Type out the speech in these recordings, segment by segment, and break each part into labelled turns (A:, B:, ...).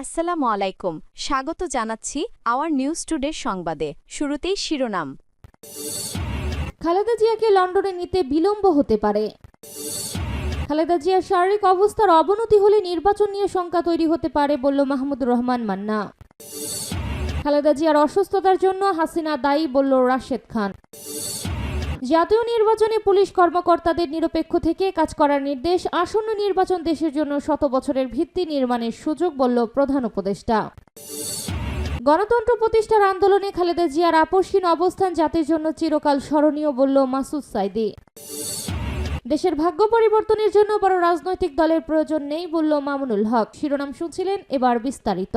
A: আসসালামু আলাইকুম। স্বাগত জানাচ্ছি আওয়ার নিউজ টুডে সংবাদে। শুরুতেই শিরোনাম।
B: খালেদা জিয়াকে লন্ডনে নিতে বিলম্ব হতে পারে। খালেদা জিয়ার শারীরিক অবস্থার অবনতি হলে নির্বাচন নিয়ে শঙ্কা তৈরি হতে পারে বলল মাহমুদুর রহমান মান্না। খালেদা জিয়ার অসুস্থতার জন্য হাসিনা দায়ী বলল রাশেদ খান। জাতীয় নির্বাচনে পুলিশ কর্মকর্তাদের নিরপেক্ষ থেকে কাজ করার নির্দেশ। আসন্ন নির্বাচন দেশের জন্য 100 বছরের ভিত্তি নির্মাণের সুযোগ বলল প্রধান উপদেষ্টা। গণতন্ত্র প্রতিষ্ঠার আন্দোলনে খালেদা জিয়ার আপসহীন অবস্থান জাতির জন্য চিরকাল স্মরণীয় বলল মাসুদ সাইদি। দেশের ভাগ্য পরিবর্তনের জন্য বড় রাজনৈতিক দলের প্রয়োজন নেই বলল মামুনুল হক। শিরোনাম শুনছিলেন, এবার বিস্তারিত।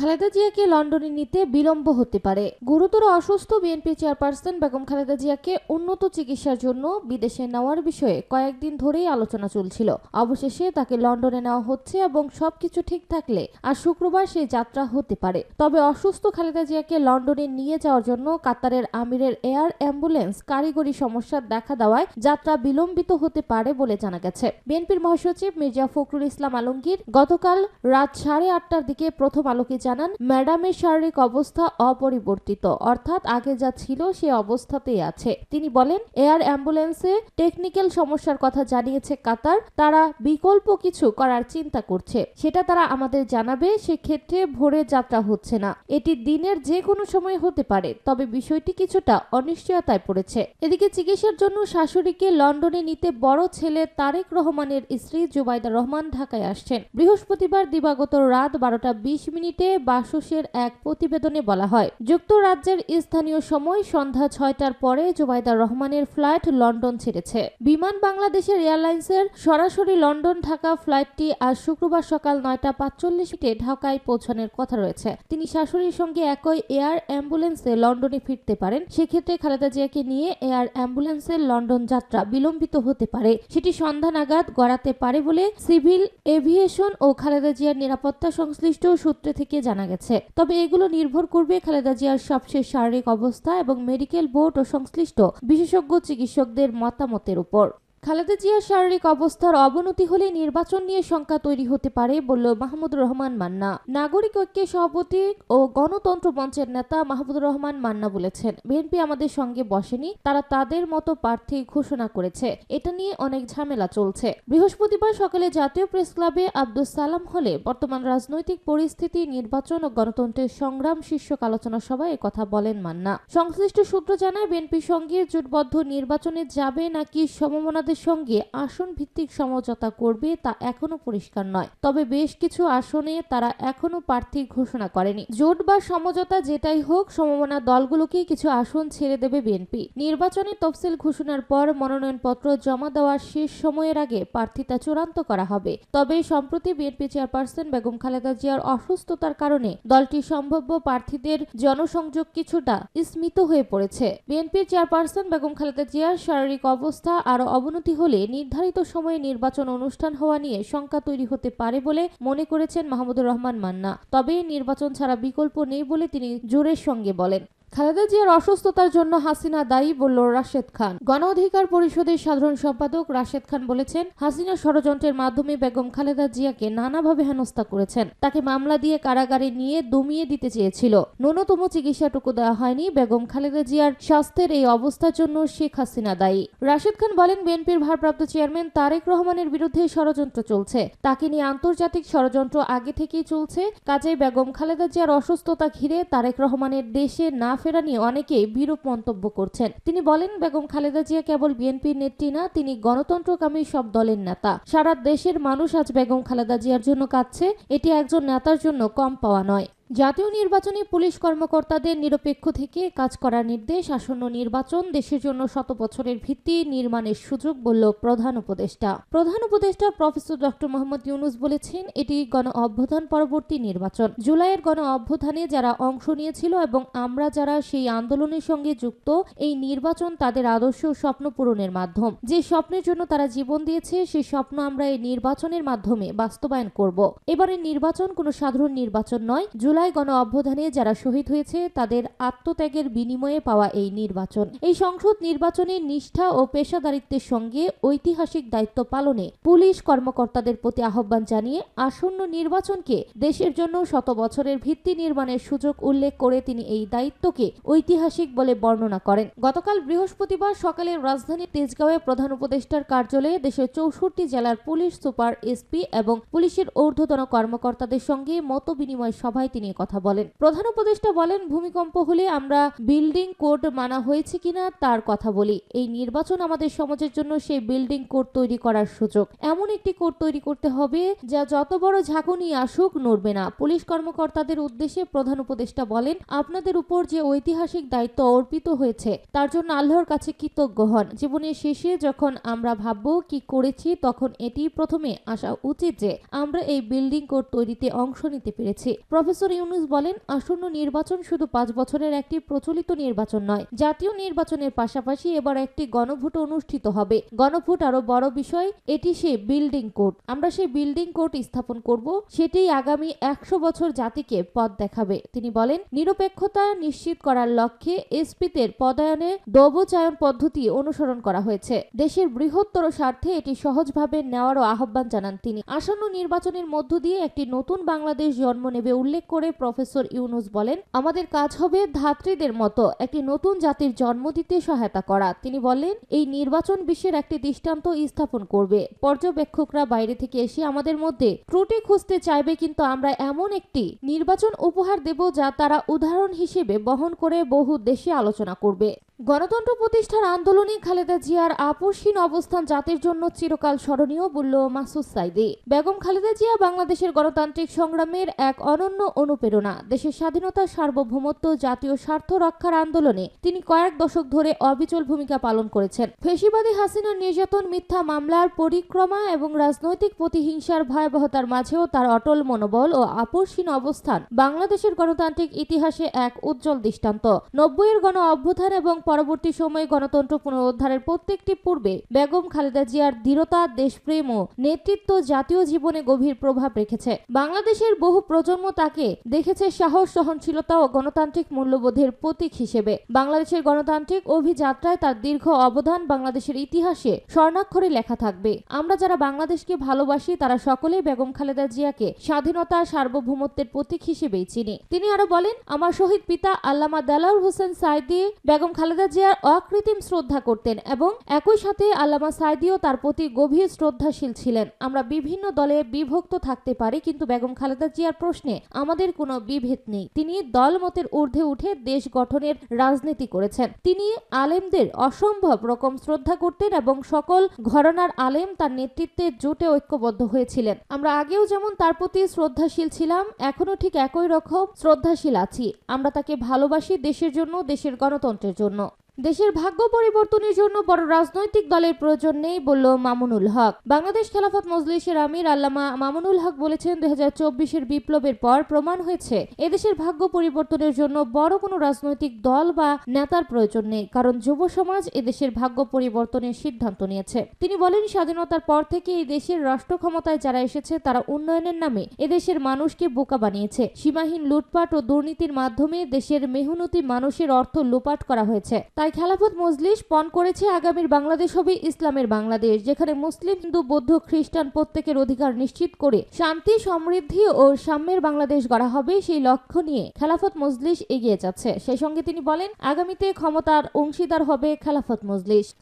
B: খালেদা জিয়াকে লন্ডনে নিতে বিলম্ব হতে পারে। গুরুতর অসুস্থ বিএনপি চেয়ারপারসন বেগম খালেদা জিয়াকে উন্নত চিকিৎসার জন্য বিদেশে নেওয়ার বিষয়ে কয়েকদিন ধরেই আলোচনা চলছিল। অবশেষে তাকে লন্ডনে নেওয়া হচ্ছে এবং সবকিছু ঠিক থাকলে আর শুক্রবার সেই যাত্রা হতে পারে। তবে অসুস্থ খালেদা জিয়াকে লন্ডনে নিয়ে যাওয়ার জন্য কাতারের আমিরের এয়ার অ্যাম্বুলেন্স কারিগরি সমস্যা দেখা দেওয়ায় যাত্রা বিলম্বিত হতে পারে বলে জানা গেছে। বিএনপির মহাসচিব মির্জা ফখরুল ইসলাম আলমগীর গতকাল রাত 8:30টার দিকে প্রথম আলোকে জানান, ম্যাডামের শারীরিক অবস্থা অপরিবর্তিত, অর্থাৎ আগে যা ছিল সে অবস্থাতেই আছে। তিনি বলেন, এয়ার অ্যাম্বুলেন্সে টেকনিক্যাল সমস্যার কথা জানিয়েছে কাতার। তারা বিকল্প কিছু করার চিন্তা করছে, সেটা তারা আমাদের জানাবে। সেক্ষেত্রে ভোরে যাত্রা হচ্ছে না, এটি দিনের যে কোনো সময় হতে পারে, তবে বিষয়টি কিছুটা অনিশ্চয়তায় পড়েছে। এদিকে চিকিৎসার জন্য শাশুড়িকে লন্ডনে নিতে বড় ছেলে তারেক রহমানের স্ত্রী জুবাইদা রহমান ঢাকায় আসছেন। বৃহস্পতিবার দিবাগত রাত 12:20 বাসসের এক প্রতিবেদনে বলা হয়, যুক্তরাজ্যের স্থানীয় সময় সন্ধ্যা 6টার পরে জুবাইদা রহমানের ফ্লাইট লন্ডন ছেড়েছে। বিমান বাংলাদেশের এয়ারলাইন্সের সরাসরি লন্ডন ঢাকা ফ্লাইটটি আজ শুক্রবার সকাল 9:45 ঢাকায় পৌঁছানোর কথা রয়েছে। তিনি শাশুড়ির সঙ্গে একই এয়ার অ্যাম্বুলেন্সে লন্ডনে ফিরতে পারেন। সেক্ষেত্রে খালেদা জিয়াকে নিয়ে এয়ার অ্যাম্বুলেন্সের লন্ডন যাত্রা বিলম্বিত হতে পারে। সেটি সন্ধ্যা নাগাদ গড়াতে পারে বলে সিভিল এভিয়েশন ও খালেদা জিয়ার নিরাপত্তা সংশ্লিষ্ট সূত্রে থেকে জানা গেছে। তবে এগুলো নির্ভর করবে খালেদা জিয়ার সবশেষ শারীরিক অবস্থা এবং মেডিকেল বোর্ড ও সংশ্লিষ্ট বিশেষজ্ঞ চিকিৎসকদের মতামতের উপর। খালেদা জিয়ার শারীরিক অবস্থার অবনতি হলে নির্বাচন নিয়ে শঙ্কা তৈরি হতে পারে বলল মাহমুদুর রহমান মান্না। নাগরিক ঐক্যের সভাপতি ও গণতন্ত্র মঞ্চের নেতা মাহমুদুর রহমান মান্না বলেছেন, বিএনপি আমাদের সঙ্গে বসেনি, তারা তাদের মতো প্রার্থী ঘোষণা করেছে। এটা নিয়ে অনেক ঝামেলা চলছে। বৃহস্পতিবার সকালে জাতীয় প্রেস ক্লাবে আব্দুস সালাম হলে বর্তমান রাজনৈতিক পরিস্থিতি, নির্বাচন ও গণতন্ত্রের সংগ্রাম শীর্ষক আলোচনা সভায় কথা বলেন মান্না। সংশ্লিষ্ট সূত্র জানায়, বিএনপির সঙ্গে জোটবদ্ধ নির্বাচনে যাবে নাকি সমমনা সঙ্গে আসন ভিত্তিক সমঝোতা করবে তা এখনো পরিষ্কার নয়। তবে বেশ কিছু আসনে তারা এখনো প্রার্থী ঘোষণা করেনি। জোট বা সমঝোতা যেটাই হোক, সমমনা দলগুলোকে কিছু আসন ছেড়ে দেবে বিএনপি। নির্বাচনের তফসিল ঘোষণার পর মনোনয়নপত্র জমা দেওয়ার শেষ সময়ের আগে প্রার্থিতা চূড়ান্ত করা হবে। তবে সম্প্রতি বিএনপি চেয়ারপারসন বেগম খালেদা জিয়ার অসুস্থতার কারণে দলটির সম্ভাব্য প্রার্থীদের জনসংযোগ কিছুটা স্মিত হয়ে পড়েছে। বিএনপির চেয়ারপারসন বেগম খালেদা জিয়ার শারীরিক অবস্থা আরো অবনতি হলে নির্ধারিত সময়ে নির্বাচন অনুষ্ঠান হওয়া নিয়ে শঙ্কা তৈরি হতে পারে বলে মনে করেছেন মাহমুদুর রহমান মান্না। তবে নির্বাচন ছাড়া বিকল্প নেই বলে তিনি জোরের সঙ্গে বলেন। খালেদা জিয়ার অসুস্থতার জন্য হাসিনা দায়ী বলল রাশেদ খান। গণ অধিকার পরিষদের সাধারণ সম্পাদক রাশেদ খান বলেছেন, হাসিনা ষড়যন্ত্রের মাধ্যমে বেগম খালেদা জিয়াকে নানাভাবে হেনস্থা করেছেন। তাকে মামলা দিয়ে কারাগারে নিয়ে দমিয়ে দিতে চেয়েছিল। ন্যূনতম চিকিৎসাটুকু দেওয়া হয়নি। বেগম খালেদা জিয়ার স্বাস্থ্যের এই অবস্থার জন্য শেখ হাসিনা দায়ী। রাশেদ খান বলেন, বিএনপির ভারপ্রাপ্ত চেয়ারম্যান তারেক রহমানের বিরুদ্ধে ষড়যন্ত্র চলছে। তাকে নিয়ে আন্তর্জাতিক ষড়যন্ত্র আগে থেকেই চলছে। কাজেই বেগম খালেদা জিয়ার অসুস্থতা ঘিরে তারেক রহমানের দেশে না ফেরা নিয়ে অনেকে বিরূপ মন্তব্য করছেন। তিনি বলেন, বেগম খালেদা জিয়া কেবল বিএনপির নেত্রী না, তিনি গণতন্ত্রকামী সব দলের নেতা। সারা দেশের মানুষ আজ বেগম খালেদা জিয়ার জন্য কাঁদছে। এটি একজন নেতার জন্য কম পাওয়া নয়। জাতীয় নির্বাচনে পুলিশ কর্মকর্তাদের নিরপেক্ষ থেকে কাজ করার নির্দেশ। আসন্ন নির্বাচন দেশের জন্য 100 বছরের ভিত্তি নির্মাণের সুযোগ বলল প্রধান উপদেষ্টা। প্রধান উপদেষ্টা প্রফেসর ডক্টর মোহাম্মদ ইউনূস বলেছেন, এটি গণ অভ্যুত্থান পরবর্তী নির্বাচন। জুলাইয়ের গণ অভ্যুত্থানে যারা অংশ নিয়েছিল এবং আমরা যারা সেই আন্দোলনের সঙ্গে যুক্ত, এই নির্বাচন তাদের আদর্শ স্বপ্ন পূরণের মাধ্যম। যে স্বপ্নের জন্য তারা জীবন দিয়েছে, সেই স্বপ্ন আমরা এই নির্বাচনের মাধ্যমে বাস্তবায়ন করব। এবারের নির্বাচন কোনো সাধারণ নির্বাচন নয়। জুলাই জুলাই গণ অভ্যুত্থানে যারা শহীদ হয়েছে তাদের আত্মত্যাগের বিনিময়ে পাওয়া এই নির্বাচন। এই সংসদ নির্বাচনে নিষ্ঠা ও পেশাদারিত্বের সঙ্গে ঐতিহাসিক দায়িত্ব পালনে পুলিশ কর্মকর্তাদের প্রতি আহ্বান জানিয়ে আসন্ন নির্বাচনকে দেশের জন্য শত বছরের ভিত্তি নির্মাণের সুযোগ উল্লেখ করে তিনি এই দায়িত্বকে ঐতিহাসিক বলে বর্ণনা করেন। গতকাল বৃহস্পতিবার সকালে রাজধানীর তেজগাঁওয়ে প্রধান উপদেষ্টার কার্যালয়ে দেশের 64 জেলার পুলিশ সুপার, এসপি এবং পুলিশের ঊর্ধ্বতন কর্মকর্তাদের সঙ্গে মত বিনিময় সভায় তিনি কথা বলেন। প্রধান উপদেষ্টা বলেন, ভূমিকম্প হলে আমরা বিল্ডিং কোড মানা হয়েছে কিনা তার কথা বলি। এই নির্বাচন আমাদের সমাজের জন্য সেই বিল্ডিং কোড তৈরি করার সুযোগ। এমন একটি কোড তৈরি করতে হবে যা যত বড় ঝাঁকুনি আসুক নড়বে না। পুলিশ কর্মকর্তাদের উদ্দেশ্যে প্রধান উপদেষ্টা বলেন, আপনাদের উপর যে ঐতিহাসিক দায়িত্ব অর্পিত হয়েছে তার জন্য আল্লাহর কাছে কৃতজ্ঞ হন। জীবনের শেষে যখন আমরা ভাববো কি করেছি তখন এটি প্রথমে আসা উচিত যে আমরা এই বিল্ডিং কোড তৈরিতে অংশ নিতে পেরেছি। প্রফেসর ইউনূস বলেন, আসন্ন নির্বাচন শুধু 5 বছরের একটি প্রচলিত নির্বাচন নয়, জাতীয় নির্বাচনের পাশাপাশি এবার একটি গণভোট অনুষ্ঠিত হবে। গণভোট আরো বড় বিষয়, এটি সেই বিল্ডিং কোড। আমরা সেই বিল্ডিং কোড স্থাপন করব, সেটাই আগামী 100 বছর জাতিকে পথ দেখাবে। তিনি বলেন, নিরপেক্ষতা নিশ্চিত করার লক্ষ্যে এসপিদের পদায়নে দবচায়ন পদ্ধতি অনুসরণ করা হয়েছে। দেশের বৃহত্তর স্বার্থে এটি সহজভাবে নেওয়ারও আহ্বান জানান তিনি। আসন্ন নির্বাচনের মধ্য দিয়ে একটি নতুন বাংলাদেশ জন্ম নেবে উল্লেখ করে প্রফেসর ইউনূস বলেন, আমাদের কাজ হবে ধাত্রীদের মতো একটি নতুন জাতির জন্ম দিতে সহায়তা করা। তিনি বলেন, এই নির্বাচন বিশ্বের একটি দৃষ্টান্ত স্থাপন করবে। পর্যবেক্ষকরা বাইরে থেকে এসে আমাদের মধ্যে ত্রুটি খুঁজতে চাইবে, কিন্তু আমরা এমন একটি নির্বাচন উপহার দেব যা তারা উদাহরণ হিসেবে বহন করে বহু দেশে আলোচনা করবে। গণতন্ত্র প্রতিষ্ঠার আন্দোলনে খালেদা জিয়ার আপোষহীন অবস্থান জাতির জন্য চিরকাল স্মরণীয় বলল মাসুদ সাইদি। বেগম খালেদা জিয়া বাংলাদেশের গণতান্ত্রিক সংগ্রামের এক অনন্য অনুপ্রেরণা। দেশের স্বাধীনতা, সার্বভৌমত্ব, জাতীয় স্বার্থ রক্ষার আন্দোলনে তিনি কয়েক দশক ধরে অবিচল ভূমিকা পালন করেছেন। ফ্যাসিবাদী হাসিনার নির্যাতন, মিথ্যা মামলার পরিক্রমা এবং রাজনৈতিক প্রতিহিংসার ভয়াবহতার মাঝেও তার অটল মনোবল ও আপোষহীন অবস্থান বাংলাদেশের গণতান্ত্রিক ইতিহাসে এক উজ্জ্বল দৃষ্টান্ত। 90-এর গণ অভ্যুত্থান এবং পরবর্তী সময়ে গণতন্ত্র পুনরুদ্ধারের প্রত্যেকটি পূর্বে বেগম খালেদা জিয়ার দৃঢ়তা, দেশপ্রেম ও নেতৃত্ব জাতীয় জীবনে গভীর প্রভাব রেখেছে। বাংলাদেশের বহু প্রজন্ম তাকে দেখেছে সাহস, সহনশীলতা ও গণতান্ত্রিক মূল্যবোধের প্রতীক হিসেবে। বাংলাদেশের গণতান্ত্রিক অভিযাত্রায় তার দীর্ঘ অবদান বাংলাদেশের ইতিহাসে স্বর্ণাক্ষরে লেখা থাকবে। আমরা যারা বাংলাদেশকে ভালোবাসি তারা সকলে বেগম খালেদা জিয়াকে স্বাধীনতা, সার্বভৌমত্বের প্রতীক হিসেবেই চিনি। তিনি আরো বলেন, আমার শহীদ পিতা আল্লামা দেলাওয়ার হোসেন সাইদি বেগম খালেদা জিয়ার অকৃত্রিম শ্রদ্ধা করতেন এবং একই সাথে আল্লামা সাইদিও তার প্রতি গভীর শ্রদ্ধাশীল ছিলেন। আমরা বিভিন্ন দলে বিভক্ত থাকতে পারি, কিন্তু বেগম খালেদা জিয়ার প্রশ্নে আমাদের কোনো বিভেদ নেই। তিনি দলমতের ঊর্ধ্বে উঠে দেশ গঠনের রাজনীতি করেছেন। তিনি আলেমদের অসম্ভব রকম শ্রদ্ধা করতেন এবং সকল ঘরানার আলেম তার নেতৃত্বে জোটে ঐক্যবদ্ধ হয়েছিলেন। আমরা আগেও যেমন তার প্রতি শ্রদ্ধাশীল ছিলাম, এখনো ঠিক একই রকম শ্রদ্ধাশীল আছি। আমরা তাকে ভালোবাসি দেশের জন্য, দেশের গণতন্ত্রের জন্য। দেশের ভাগ্য পরিবর্তনের জন্য বড় রাজনৈতিক দলের প্রয়োজন নেই বলল মামুনুল হক। বাংলাদেশ খেলাফত মজলিসের আমির আল্লামা মামুনুল হক বলেছেন, 2024-এর বিপ্লবের পর প্রমাণ হয়েছে এদেশের ভাগ্য পরিবর্তনের জন্য বড় কোনো রাজনৈতিক দল বা নেতার প্রয়োজন নেই, কারণ যুব সমাজ এদেশের ভাগ্য পরিবর্তনের সিদ্ধান্ত নিয়েছে। তিনি বলেন, স্বাধীনতার পর থেকে এই দেশের রাষ্ট্র ক্ষমতায় যারা এসেছে তারা উন্নয়নের নামে এদেশের মানুষকে বোকা বানিয়েছে। সীমাহীন লুটপাট ও দুর্নীতির মাধ্যমে দেশের মেহনতি মানুষের অর্থ লোপাট করা হয়েছে। তাই খেলাফত মজলিস পণ করেছে আগামীর বাংলাদেশ হবে ইসলামের বাংলাদেশ, যেখানে মুসলিম, হিন্দু, বৌদ্ধ, খ্রিস্টান প্রত্যেকের অধিকার নিশ্চিত করে শান্তি, সমৃদ্ধি ও সাম্যের বাংলাদেশ গড়া হবে। সেই লক্ষ্য নিয়ে খেলাফত মজলিস এগিয়ে যাচ্ছে। সেই সঙ্গে তিনি বলেন, আগামীতে ক্ষমতার অংশীদার হবে খেলাফত মজলিস।